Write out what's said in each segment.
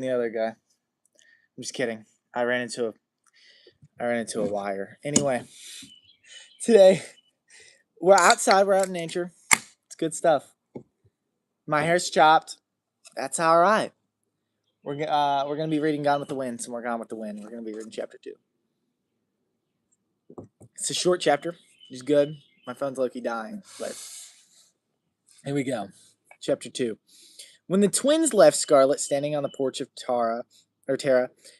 The other guy. I'm just kidding. I ran into a wire. Anyway, today we're outside. We're out in nature. It's good stuff. My hair's chopped. That's all right. We're gonna be reading Gone with the Wind. Some more Gone with the Wind. We're gonna be reading chapter 2. It's a short chapter. It's good. My phone's low-key dying, but here we go. Chapter 2. When the twins left Scarlet standing on the porch of Tara,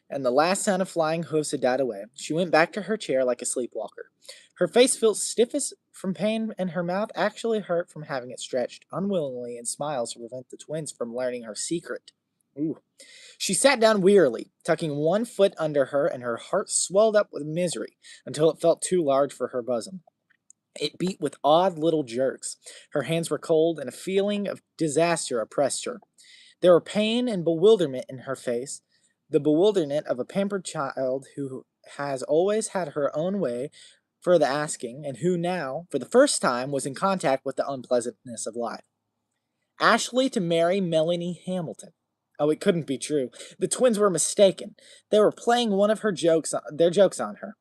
and the last sound of flying hoofs had died away, she went back to her chair like a sleepwalker. Her face felt stiff as from pain, and her mouth actually hurt from having it stretched unwillingly in smiles to prevent the twins from learning her secret. Ooh. She sat down wearily, tucking one foot under her, and her heart swelled up with misery until it felt too large for her bosom. It beat with odd little jerks. Her hands were cold, and a feeling of disaster oppressed her. There were pain and bewilderment in her face, the bewilderment of a pampered child who has always had her own way for the asking, and who now, for the first time, was in contact with the unpleasantness of life. Ashley to marry Melanie Hamilton. Oh, it couldn't be true. The twins were mistaken. They were playing one of their jokes on her.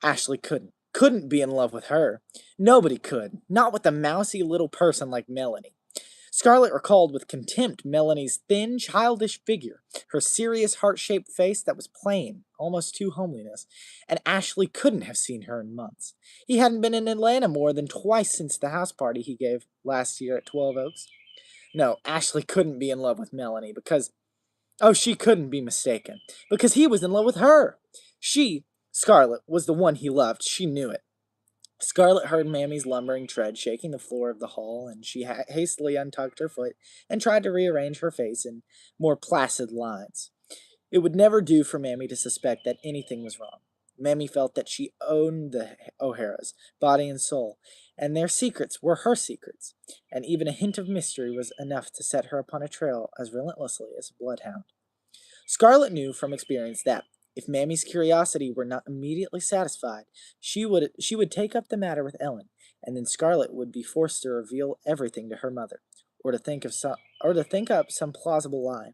Ashley couldn't be in love with her. Nobody could, not with a mousy little person like Melanie. Scarlet recalled with contempt Melanie's thin, childish figure, her serious, heart-shaped face that was plain, almost too homeliness, and Ashley couldn't have seen her in months. He hadn't been in Atlanta more than twice since the house party he gave last year at 12 Oaks. No, Ashley couldn't be in love with Melanie because... Oh, she couldn't be mistaken, because he was in love with her. She, Scarlet, was the one he loved. She knew it. Scarlet heard Mammy's lumbering tread shaking the floor of the hall, and she hastily untucked her foot and tried to rearrange her face in more placid lines. It would never do for Mammy to suspect that anything was wrong. Mammy felt that she owned the O'Haras, body and soul, and their secrets were her secrets, and even a hint of mystery was enough to set her upon a trail as relentlessly as a bloodhound. Scarlet knew from experience that, if Mammy's curiosity were not immediately satisfied, she would take up the matter with Ellen, and then Scarlet would be forced to reveal everything to her mother, or to think up some plausible lie.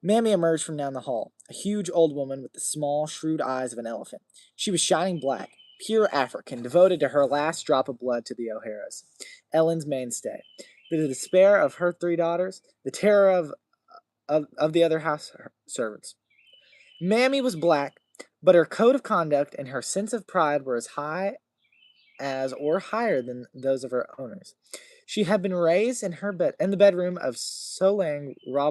Mammy emerged from down the hall, a huge old woman with the small, shrewd eyes of an elephant. She was shining black, pure African, devoted to her last drop of blood to the O'Haras. Ellen's mainstay. The despair of her 3 daughters, the terror of the other house servants. Mammy was black, but her code of conduct and her sense of pride were as high as or higher than those of her owners. She had been raised in the bedroom of Solange I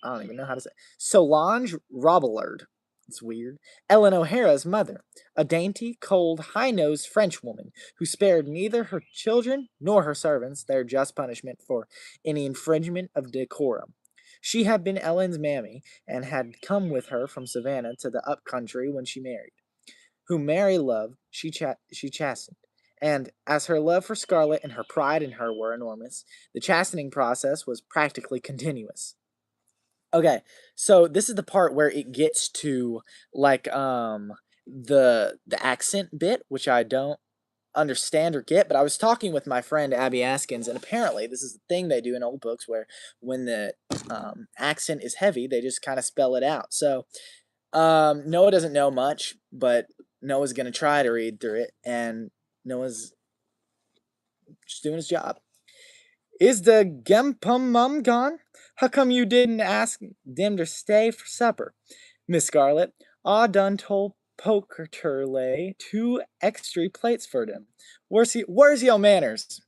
don't even know how to say Solange Robillard. It's weird. Ellen O'Hara's mother, a dainty, cold, high-nosed Frenchwoman who spared neither her children nor her servants their just punishment for any infringement of decorum. She had been Ellen's mammy, and had come with her from Savannah to the up country when she married. Whom Mary loved, she chastened. And as her love for Scarlet and her pride in her were enormous, the chastening process was practically continuous. Okay, so this is the part where it gets to like the accent bit, which I don't understand or get, but I was talking with my friend Abby Askins, and apparently this is the thing they do in old books where when the accent is heavy, they just kind of spell it out. So Noah doesn't know much, but Noah's gonna try to read through it, and Noah's just doing his job. Is the Gempum mum gone? How come you didn't ask them to stay for supper? Miss Scarlet, I done told Poker lay 2 extra plates for them. Where's your manners?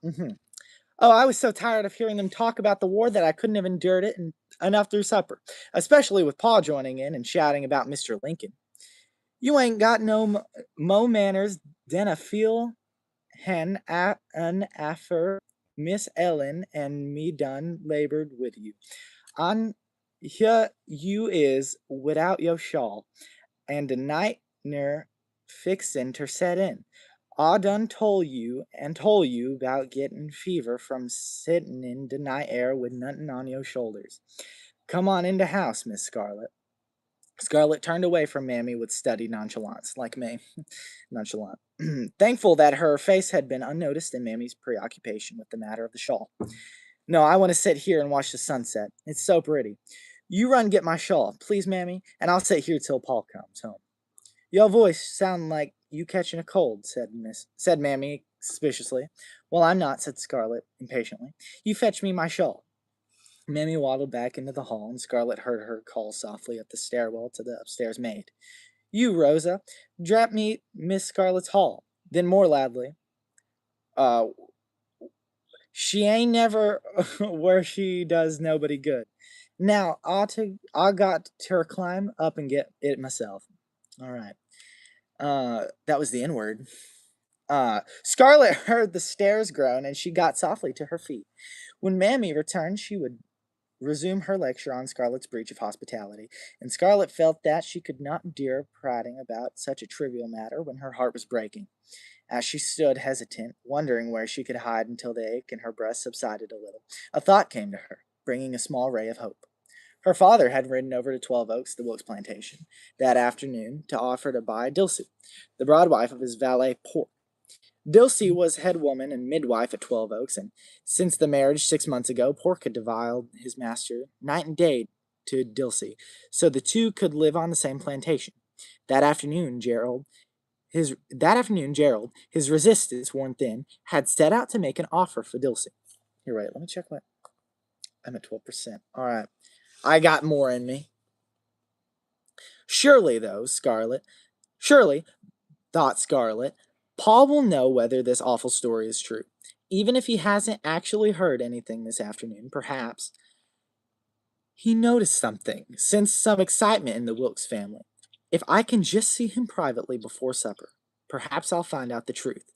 Oh, I was so tired of hearing them talk about the war that I couldn't have endured it enough through supper, especially with Pa joining in and shouting about Mr. Lincoln. You ain't got no mo manners than a feel hen an after Miss Ellen and me done labored with you. On here you is without your shawl, and the night ner fixin' ter set in. I done told you about gettin' fever from sittin' in the night air with nothin' on your shoulders. Come on in the house, Miss Scarlet. Scarlet turned away from Mammy with studied nonchalance, like me. Nonchalant. Thankful that her face had been unnoticed in Mammy's preoccupation with the matter of the shawl. No, I want to sit here and watch the sunset. It's so pretty. You run get my shawl, please, mammy, and I'll sit here till Paul comes home. Your voice sound like you catching a cold, said Mammy suspiciously. Well, I'm not, said Scarlet impatiently. You fetch me my shawl. Mammy waddled back into the hall, and Scarlet heard her call softly up the stairwell to the upstairs maid. You, Rosa, drap me Miss Scarlet's hall. Then more loudly, uh, she ain't never where she does nobody good. Now, I got to climb up and get it myself. All right. That was the N word. Scarlet heard the stairs groan, and she got softly to her feet. When Mammy returned, she would resume her lecture on Scarlet's breach of hospitality, and Scarlet felt that she could not endure prating about such a trivial matter when her heart was breaking. As she stood hesitant, wondering where she could hide until the ache in her breast subsided a little, a thought came to her, bringing a small ray of hope. Her father had ridden over to 12 Oaks, the Wilkes plantation, that afternoon to offer to buy Dilsey, the broad wife of his valet Pork. Dilsey was head woman and midwife at 12 Oaks, and since the marriage 6 months ago, Pork had deviled his master night and day to Dilsey, so the two could live on the same plantation. That afternoon, Gerald, his resistance worn thin, had set out to make an offer for Dilsey. You're right. Let me check what I'm at 12%. All right. I got more in me. Surely, thought Scarlet, Paul will know whether this awful story is true. Even if he hasn't actually heard anything this afternoon, perhaps he noticed something, sensed some excitement in the Wilkes family. If I can just see him privately before supper, perhaps I'll find out the truth.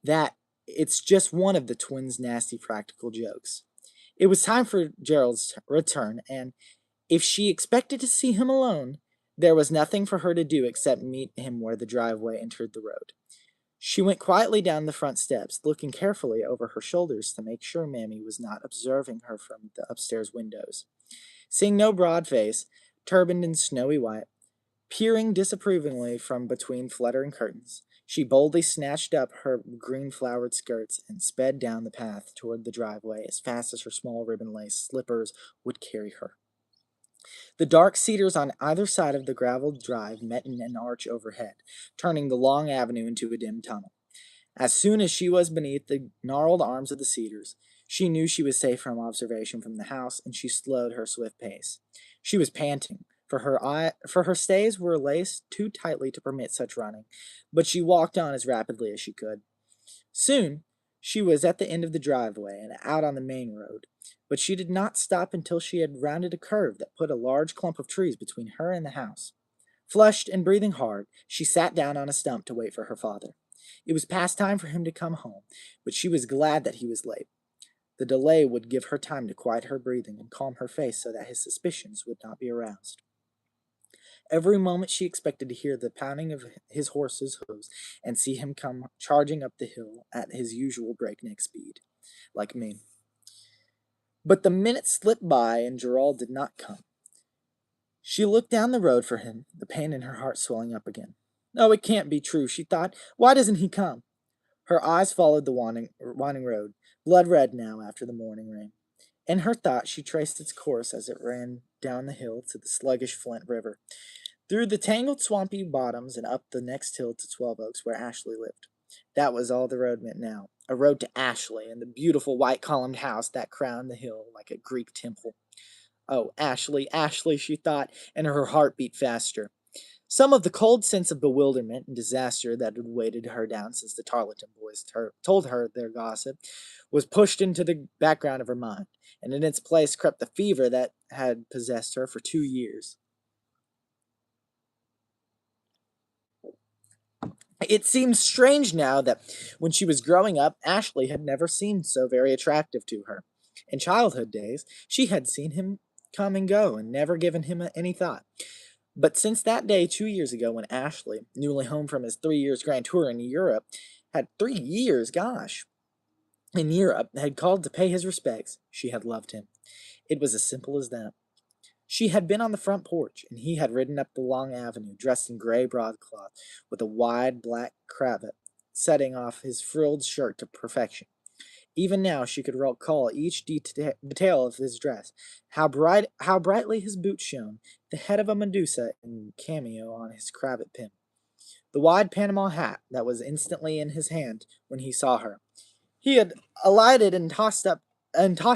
That it's just one of the twins' nasty practical jokes. It was time for Gerald's return, and if she expected to see him alone, there was nothing for her to do except meet him where the driveway entered the road. She went quietly down the front steps, looking carefully over her shoulders to make sure Mammy was not observing her from the upstairs windows. Seeing no broad face, turbaned in snowy white, peering disapprovingly from between fluttering curtains, she boldly snatched up her green-flowered skirts and sped down the path toward the driveway as fast as her small ribbon-lace slippers would carry her. The dark cedars on either side of the graveled drive met in an arch overhead, turning the long avenue into a dim tunnel. As soon as she was beneath the gnarled arms of the cedars, she knew she was safe from observation from the house, and she slowed her swift pace. She was panting, for her stays were laced too tightly to permit such running, but she walked on as rapidly as she could. Soon she was at the end of the driveway and out on the main road, but she did not stop until she had rounded a curve that put a large clump of trees between her and the house. Flushed and breathing hard, she sat down on a stump to wait for her father. It was past time for him to come home, but she was glad that he was late. The delay would give her time to quiet her breathing and calm her face so that his suspicions would not be aroused. Every moment she expected to hear the pounding of his horse's hoofs and see him come charging up the hill at his usual breakneck speed, like me. But the minutes slipped by and Gerald did not come. She looked down the road for him, the pain in her heart swelling up again. Oh, it can't be true, she thought. Why doesn't he come? Her eyes followed the winding road, blood red now after the morning rain. In her thought, she traced its course as it ran down the hill to the sluggish Flint River, through the tangled swampy bottoms and up the next hill to 12 Oaks, where Ashley lived. That was all the road meant now, a road to Ashley and the beautiful white-columned house that crowned the hill like a Greek temple. Oh, Ashley, Ashley, she thought, and her heart beat faster. Some of the cold sense of bewilderment and disaster that had weighted her down since the Tarleton boys told her their gossip was pushed into the background of her mind, and in its place crept the fever that had possessed her for 2 years. It seems strange now that when she was growing up, Ashley had never seemed so very attractive to her. In childhood days, she had seen him come and go and never given him any thought. But since that day 2 years ago when Ashley, newly home from his 3 years grand tour in Europe, had 3 years, gosh, in Europe, had called to pay his respects, she had loved him. It was as simple as that. She had been on the front porch, and he had ridden up the long avenue, dressed in gray broadcloth, with a wide black cravat, setting off his frilled shirt to perfection. Even now she could recall each detail of his dress, how brightly his boots shone, the head of a Medusa in cameo on his cravat pin, the wide Panama hat that was instantly in his hand when he saw her. He had alighted and tossed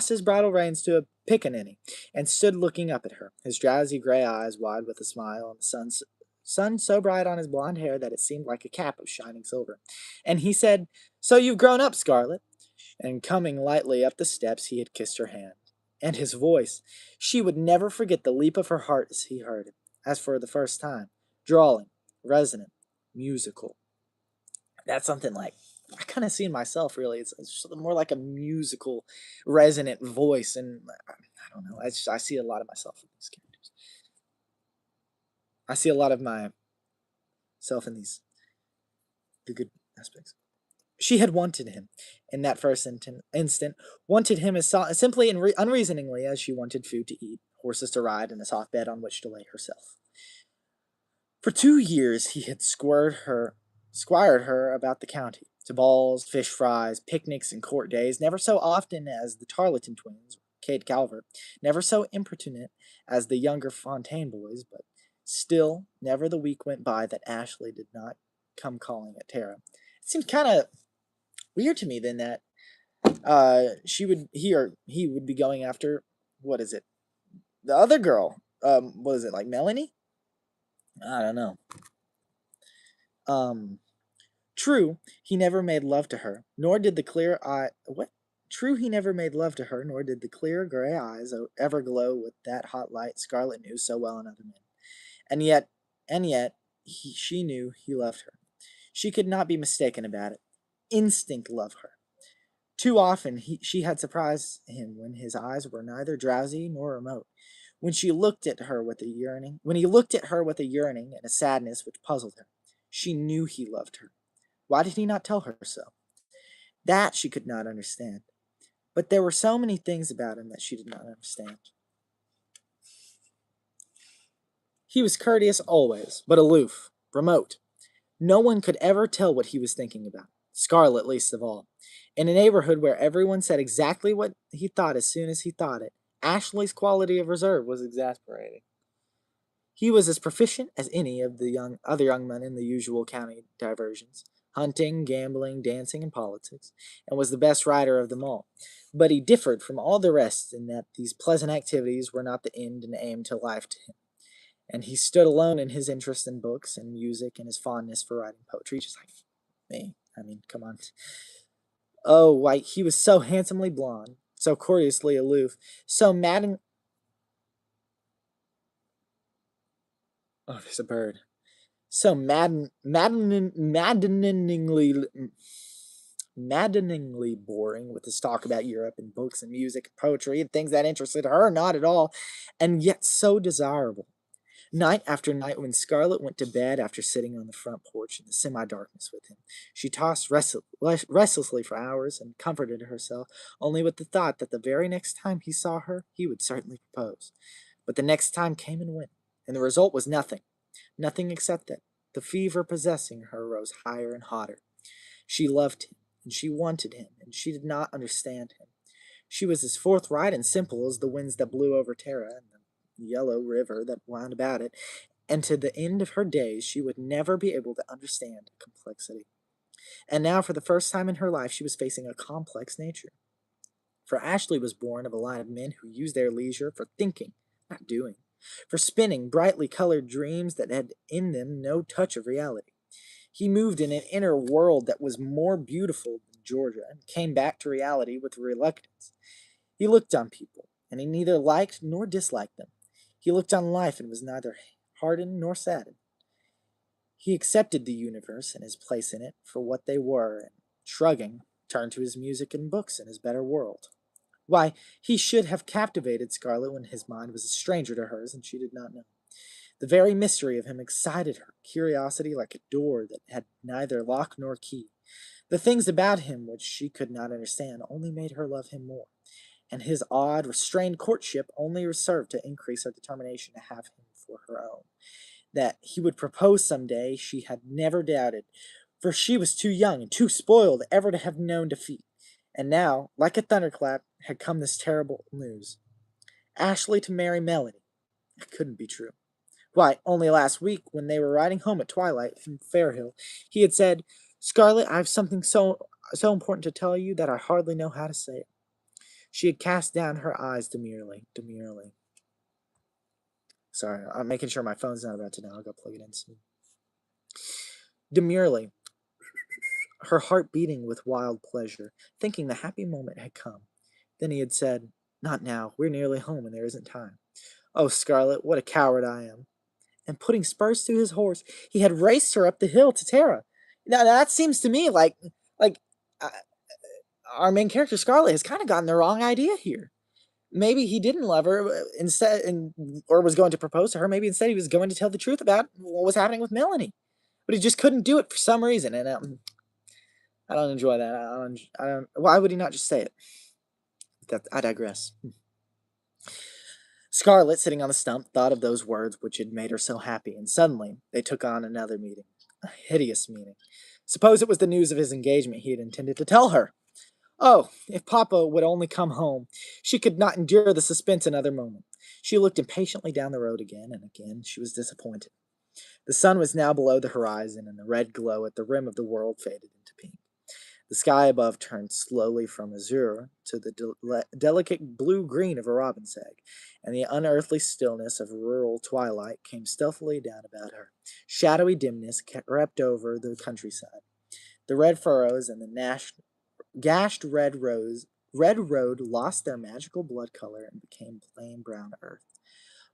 his bridle reins to a pickaninny, and stood looking up at her, his drowsy gray eyes wide with a smile, and the sun so bright on his blonde hair that it seemed like a cap of shining silver. And he said, "So you've grown up, Scarlet." And coming lightly up the steps, he had kissed her hand. And his voice, she would never forget the leap of her heart as he heard it, as for the first time, drawling, resonant, musical. That's something like I kind of see in myself. Really, it's more like a musical, resonant voice, and I don't know. I see a lot of myself in these characters. I see a lot of myself in the good aspects. She had wanted him in that first instant, wanted him as simply and unreasoningly as she wanted food to eat, horses to ride, and a soft bed on which to lay herself. For 2 years he had squired her about the county, to balls, fish fries, picnics, and court days, never so often as the Tarleton twins, Kate Calvert, never so importunate as the younger Fontaine boys, but still never the week went by that Ashley did not come calling at Tara. It seemed kind of weird to me then that he would be going after, what is it, the other girl, what is it, like Melanie? I don't know. True, he never made love to her, nor did the clear eye what True, he never made love to her, nor did the clear gray eyes ever glow with that hot light Scarlet knew so well in other men. And yet she knew he loved her. She could not be mistaken about it. Instinct loved her. Too often she had surprised him when his eyes were neither drowsy nor remote. When he looked at her with a yearning and a sadness which puzzled her. She knew he loved her. Why did he not tell her so? That she could not understand. But there were so many things about him that she did not understand. He was courteous always, but aloof, remote. No one could ever tell what he was thinking about, Scarlet least of all. In a neighborhood where everyone said exactly what he thought as soon as he thought it, Ashley's quality of reserve was exasperating. He was as proficient as any of the other young men in the usual county diversions, hunting, gambling, dancing, and politics, and was the best rider of them all. But he differed from all the rest in that these pleasant activities were not the end and aim to life to him, and he stood alone in his interest in books and music and his fondness for writing poetry, just like me. I mean, come on. Oh, why, he was so handsomely blond, so courteously aloof, so oh, there's a bird. So maddeningly boring with his talk about Europe and books and music and poetry and things that interested her not at all, and yet so desirable. Night after night, when Scarlet went to bed after sitting on the front porch in the semi-darkness with him, she tossed restlessly for hours and comforted herself only with the thought that the very next time he saw her, he would certainly propose. But the next time came and went, and the result was nothing except that the fever possessing her rose higher and hotter. She loved him, and she wanted him, and she did not understand him. She was as forthright and simple as the winds that blew over Tara and the yellow river that wound about it, and to the end of her days she would never be able to understand complexity. And now, for the first time in her life, she was facing a complex nature. For Ashley was born of a line of men who used their leisure for thinking, not doing, for spinning brightly colored dreams that had in them no touch of reality. He moved in an inner world that was more beautiful than Georgia, and came back to reality with reluctance. He looked on people, and he neither liked nor disliked them. He looked on life and was neither hardened nor saddened. He accepted the universe and his place in it for what they were, and, shrugging, turned to his music and books and his better world. Why, he should have captivated Scarlet when his mind was a stranger to hers and she did not know. The very mystery of him excited her curiosity like a door that had neither lock nor key. The things about him which she could not understand only made her love him more, and his odd, restrained courtship only served to increase her determination to have him for her own. That he would propose some day she had never doubted, for she was too young and too spoiled ever to have known defeat. And now, like a thunderclap, had come this terrible news. Ashley to marry Melanie. It couldn't be true. Why, only last week, when they were riding home at twilight from Fairhill, he had said, "Scarlet, I have something so important to tell you that I hardly know how to say it." She had cast down her eyes demurely. Sorry, I'm making sure my phone's not about to die. I'll go plug it in soon. Demurely, her heart beating with wild pleasure, thinking the happy moment had come. Then he had said, "Not now. We're nearly home, and there isn't time." Oh, Scarlet, what a coward I am. And putting spurs to his horse, he had raced her up the hill to Tara. Now that seems to me like uh, our main character Scarlet has kind of gotten the wrong idea here. Maybe he didn't love her or was going to propose to her. Maybe instead he was going to tell the truth about what was happening with Melanie, but he just couldn't do it for some reason. And I don't enjoy that. I don't. Why would he not just say it? I digress. Scarlet, sitting on the stump, thought of those words which had made her so happy, and suddenly they took on another meaning, a hideous meaning. Suppose it was the news of his engagement he had intended to tell her. Oh, if Papa would only come home! She could not endure the suspense another moment. She looked impatiently down the road again, and again she was disappointed. The sun was now below the horizon, and the red glow at the rim of the world faded into pink. The sky above turned slowly from azure to the delicate blue-green of a robin's egg, and the unearthly stillness of rural twilight came stealthily down about her. Shadowy dimness crept over the countryside. The red furrows and the gashed red road lost their magical blood color and became plain brown earth.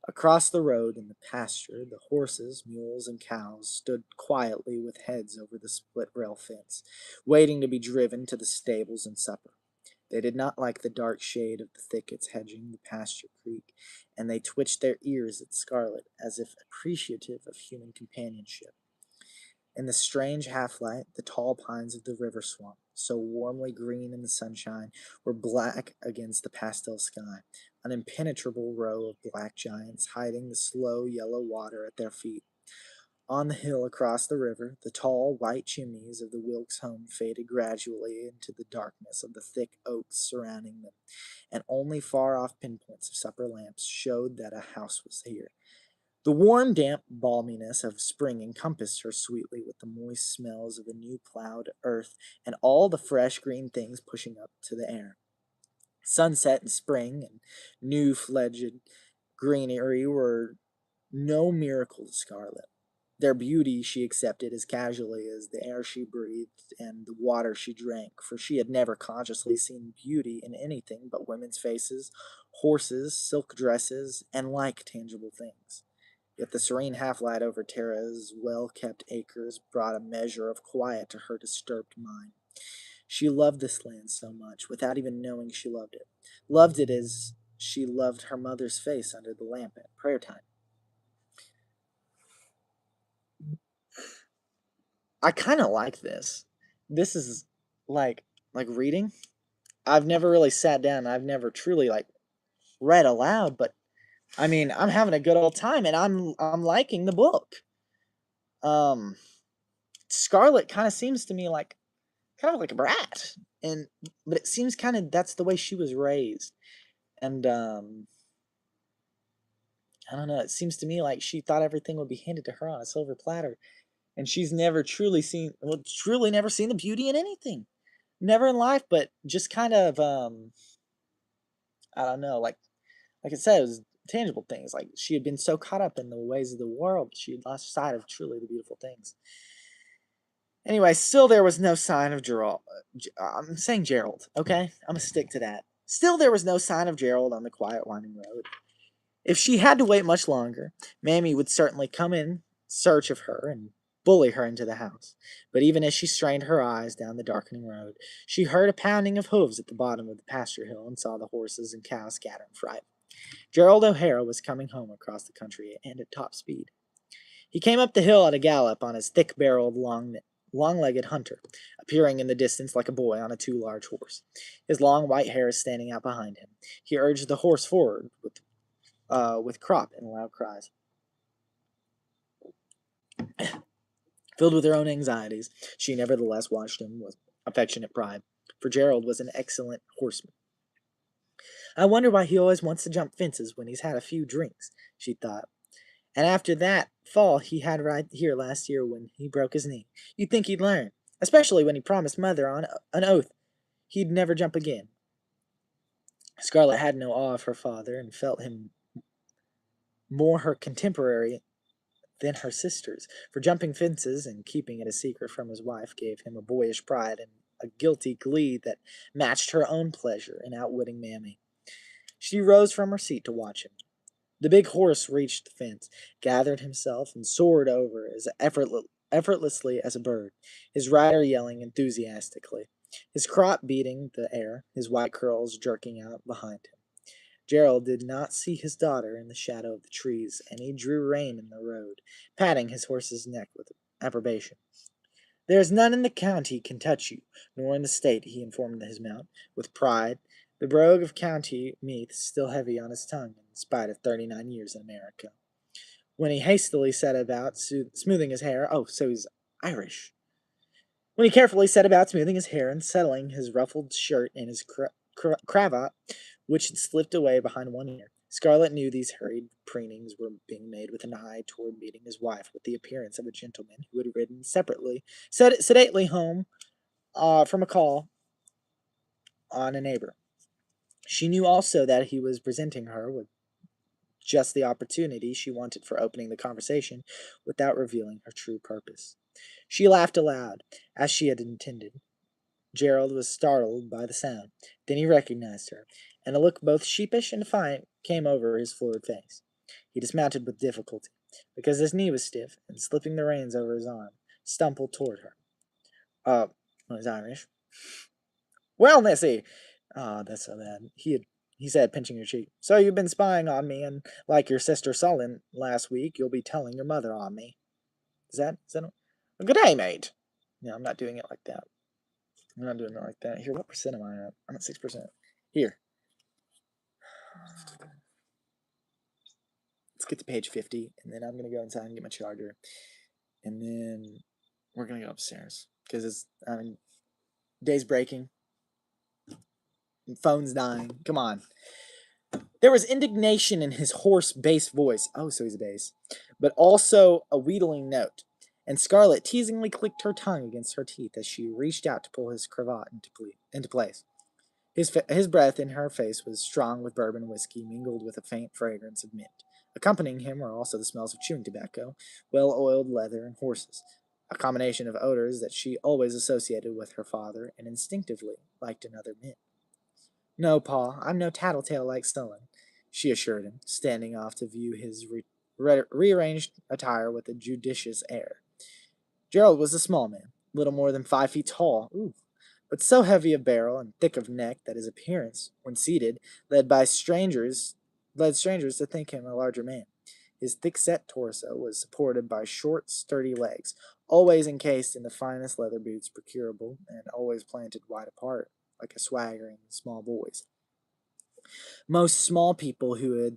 Across the road in the pasture, the horses, mules, and cows stood quietly with heads over the split rail fence, waiting to be driven to the stables and supper. They did not like the dark shade of the thickets hedging the pasture creek, and they twitched their ears at Scarlet as if appreciative of human companionship. In the strange half-light, the tall pines of the river swamp, so warmly green in the sunshine, were black against the pastel sky, an impenetrable row of black giants hiding the slow yellow water at their feet. On the hill across the river, the tall white chimneys of the Wilkes home faded gradually into the darkness of the thick oaks surrounding them, and only far-off pinpoints of supper lamps showed that a house was here. The warm, damp balminess of spring encompassed her sweetly with the moist smells of the new plowed earth and all the fresh green things pushing up to the air. Sunset and spring and new fledged greenery were no miracle to Scarlet. Their beauty she accepted as casually as the air she breathed and the water she drank, for she had never consciously seen beauty in anything but women's faces, horses, silk dresses, and like tangible things. Yet the serene half-light over Tara's well-kept acres brought a measure of quiet to her disturbed mind. She loved this land so much, without even knowing she loved it. Loved it as she loved her mother's face under the lamp at prayer time. I kind of like this. This is like reading. I've never really sat down. I've never truly read aloud, but I mean, I'm having a good old time, and I'm liking the book. Um, Scarlet kind of seems to me like kind of like a brat, and but it seems kind of that's the way she was raised, and I don't know. It seems to me like she thought everything would be handed to her on a silver platter, and she's never truly never seen the beauty in anything, never in life, but just kind of I don't know, like I said, it was tangible things. Like she had been so caught up in the ways of the world, she had lost sight of truly the beautiful things. Anyway, still there was no sign of Gerald. I'm saying Gerald, okay? I'm gonna stick to that. Still there was no sign of Gerald on the quiet winding road. If she had to wait much longer, Mammy would certainly come in search of her and bully her into the house. But even as she strained her eyes down the darkening road, she heard a pounding of hoofs at the bottom of the pasture hill and saw the horses and cows scatter in fright. Gerald O'Hara was coming home across the country and at top speed. He came up the hill at a gallop on his thick-barreled, long-legged hunter, appearing in the distance like a boy on a too large horse. His long white hair standing out behind him. He urged the horse forward with crop and loud cries. Filled with her own anxieties, she nevertheless watched him with affectionate pride. for Gerald was an excellent horseman. I wonder why he always wants to jump fences when he's had a few drinks, she thought. And after that fall he had right here last year when he broke his knee, you'd think he'd learn, especially when he promised Mother on an oath he'd never jump again. Scarlet had no awe of her father and felt him more her contemporary than her sisters, for jumping fences and keeping it a secret from his wife gave him a boyish pride and a guilty glee that matched her own pleasure in outwitting Mammy. She rose from her seat to watch him. The big horse reached the fence, gathered himself, and soared over as effortlessly as a bird, his rider yelling enthusiastically, his crop beating the air, his white curls jerking out behind him. Gerald did not see his daughter in the shadow of the trees, and he drew rein in the road, patting his horse's neck with approbation. There is none in the county can touch you, nor in the state, he informed his mount, with pride, the brogue of county Meath still heavy on his tongue, in spite of 39 years in America. When he hastily set about smoothing his hair, oh, so he's Irish. When he carefully set about smoothing his hair and settling his ruffled shirt and his cravat, which had slipped away behind one ear, Scarlet knew these hurried preenings were being made with an eye toward meeting his wife with the appearance of a gentleman who had ridden sedately home from a call on a neighbor. She knew also that he was presenting her with just the opportunity she wanted for opening the conversation without revealing her true purpose. She laughed aloud, as she had intended. Gerald was startled by the sound. Then he recognized her, and a look both sheepish and defiant came over his florid face. He dismounted with difficulty, because his knee was stiff, and slipping the reins over his arm, stumbled toward her. He's Irish. Well, Nessie! That's so bad. He said, pinching her cheek. So you've been spying on me, and like your sister Sullen last week, you'll be telling your mother on me. Is that good day, mate? No, I'm not doing it like that. I'm not doing it like that. Here, what percent am I at? I'm at 6%. Here. Let's get to page 50, and then I'm going to go inside and get my charger. And then we're going to go upstairs. Because day's breaking. And phone's dying. Come on. There was indignation in his hoarse bass voice. Oh, so he's a bass. But also a wheedling note. And Scarlet teasingly clicked her tongue against her teeth as she reached out to pull his cravat into place. His breath in her face was strong with bourbon whiskey, mingled with a faint fragrance of mint. Accompanying him were also the smells of chewing tobacco, well-oiled leather, and horses, a combination of odors that she always associated with her father and instinctively liked in other men. No, Pa, I'm no tattletale like Sullen, she assured him, standing off to view his rearranged attire with a judicious air. Gerald was a small man, little more than 5 feet tall, but so heavy of barrel and thick of neck that his appearance, when seated, led strangers to think him a larger man. His thick-set torso was supported by short, sturdy legs, always encased in the finest leather boots procurable, and always planted wide apart, like a swaggering small boy's. Most small people who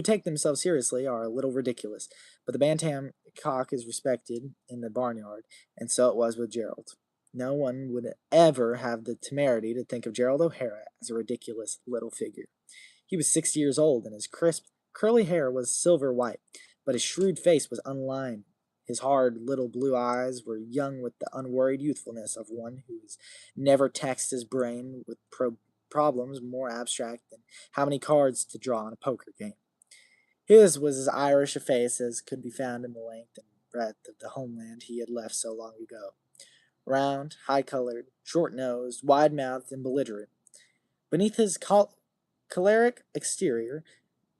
take themselves seriously are a little ridiculous, but the bantam cock is respected in the barnyard, and so it was with Gerald. No one would ever have the temerity to think of Gerald O'Hara as a ridiculous little figure. He was 6 years old, and his crisp, curly hair was silver white, but his shrewd face was unlined. His hard little blue eyes were young with the unworried youthfulness of one who has never taxed his brain with problems more abstract than how many cards to draw in a poker game. His was as Irish a face as could be found in the length and breadth of the homeland he had left so long ago. Round, high-colored, short-nosed, wide-mouthed, and belligerent. Beneath his choleric exterior,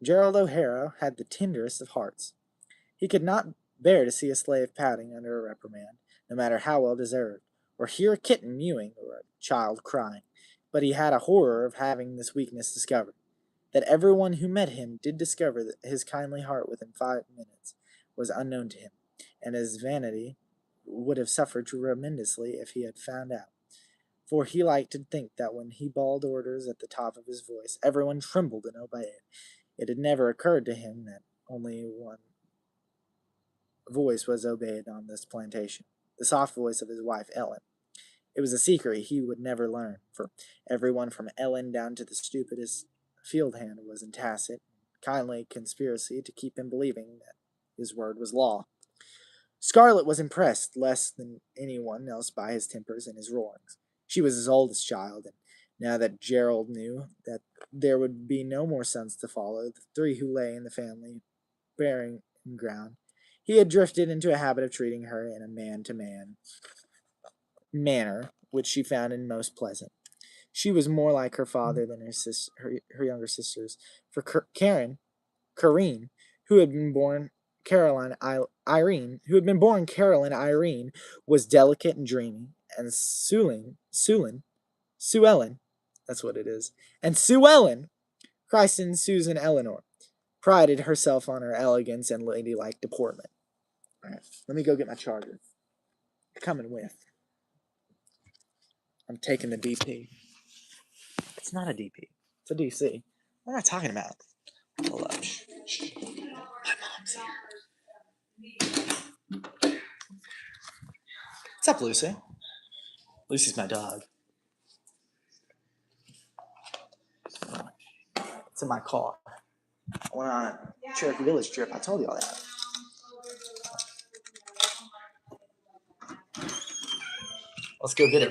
Gerald O'Hara had the tenderest of hearts. He could not bear to see a slave pouting under a reprimand, no matter how well deserved, or hear a kitten mewing or a child crying, but he had a horror of having this weakness discovered. That everyone who met him did discover that his kindly heart within 5 minutes was unknown to him, and his vanity would have suffered tremendously if he had found out. For he liked to think that when he bawled orders at the top of his voice, everyone trembled and obeyed. It had never occurred to him that only one voice was obeyed on this plantation, the soft voice of his wife Ellen. It was a secret he would never learn, for everyone from Ellen down to the stupidest field hand was in tacit, kindly conspiracy to keep him believing that his word was law. Scarlet was impressed less than anyone else by his tempers and his roarings. She was his oldest child, and now that Gerald knew that there would be no more sons to follow, the three who lay in the family bearing ground, he had drifted into a habit of treating her in a man-to-man manner, which she found in most pleasant. She was more like her father than her younger sisters, for Carine, who had been born Caroline Irene, was delicate and dreamy, and Sue Ellen, that's what it is, and Sue Ellen, christened Susan Eleanor, prided herself on her elegance and ladylike deportment. All right, let me go get my charger. Coming with. I'm taking the DP. It's not a DP. It's a DC. What am I talking about? Hold up. Shh. My mom's here. What's up, Lucy? Lucy's my dog. It's in my car. I went on a Cherokee Village trip. I told you all that. Let's go get it.